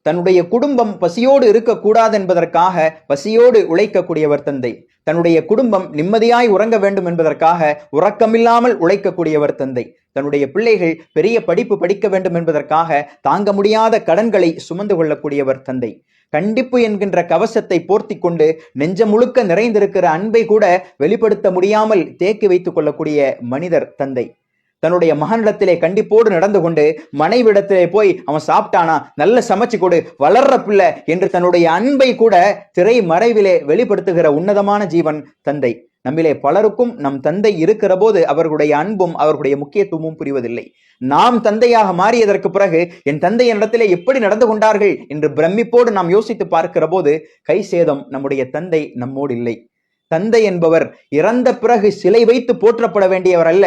தன்னுடைய குடும்பம் பசியோடு இருக்கக்கூடாது என்பதற்காக பசியோடு உழைக்கக்கூடியவர் தந்தை. தன்னுடைய குடும்பம் நிம்மதியாய் உறங்க வேண்டும் என்பதற்காக உறக்கமில்லாமல் உழைக்கக்கூடியவர் தந்தை. தன்னுடைய பிள்ளைகள் பெரிய படிப்பு படிக்க வேண்டும் என்பதற்காக தாங்க முடியாத கடன்களை சுமந்து கொள்ளக்கூடியவர் தந்தை. கண்டிப்பு என்கின்ற கவசத்தை போர்த்தி கொண்டு நெஞ்ச முழுக்க நிறைந்திருக்கிற அன்பை கூட வெளிப்படுத்த முடியாமல் தேக்கி வைத்துக் கொள்ளக்கூடிய மனிதர் தந்தை. தன்னுடைய மகனிடத்திலே கண்டிப்போடு நடந்து கொண்டு மனைவிடத்திலே போய் அவன் சாப்பிட்டானா, நல்ல சமைச்சு கொடு, வளர்ற பிள்ளை என்று தன்னுடைய அன்பை கூட திரை மறைவிலே வெளிப்படுத்துகிற உன்னதமான ஜீவன் தந்தை. நம்மிலே பலருக்கும் நம் தந்தை இருக்கிற போது அவர்களுடைய அன்பும் அவர்களுடைய முக்கியத்துவமும் புரிவதில்லை. நாம் தந்தையாக மாறியதற்கு பிறகு என் தந்தை என்னிடத்திலே எப்படி நடந்து கொண்டார்கள் என்று பிரமிப்போடு நாம் யோசித்து பார்க்கிற போது கை சேதம் நம்முடைய தந்தை நம்மோடு இல்லை. தந்தை என்பவர் இறந்த பிறகு சிலை வைத்து போற்றப்பட வேண்டியவர் அல்ல.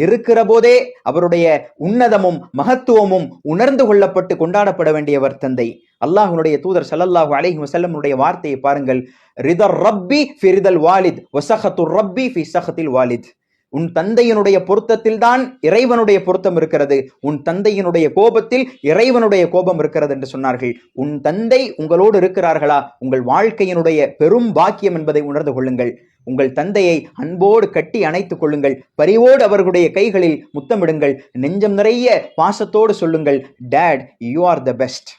இருக்கிற போதே அவருடைய உன்னதமும் மகத்துவமும் உணர்ந்து கொள்ளப்பட்டு கொண்டாடப்பட வேண்டியவர் தந்தை. அல்லாஹ்வுடைய தூதர் ஸல்லல்லாஹு அலைஹி வஸல்லம் உடைய வார்த்தையை பாருங்கள். ரிதர் ரப்பி ஃபி ரிதல் வாலித் வ ஸஹத்துர் ரப்பி ஃபி ஸஹத்தில் வாலித். உன் தந்தையினுடைய பொருத்தத்தில் தான் இறைவனுடைய பொருத்தம் இருக்கிறது, உன் தந்தையினுடைய கோபத்தில் இறைவனுடைய கோபம் இருக்கிறது என்று சொன்னார்கள். உன் தந்தை உங்களோடு இருக்கிறார்களா, உங்கள் வாழ்க்கையினுடைய பெரும் பாக்கியம் என்பதை உணர்ந்து கொள்ளுங்கள். உங்கள் தந்தையை அன்போடு கட்டி அணைத்துக் கொள்ளுங்கள். பரிவோடு அவர்களுடைய கைகளில் முத்தமிடுங்கள். நெஞ்சம் நிறைய பாசத்தோடு சொல்லுங்கள், date you are the best.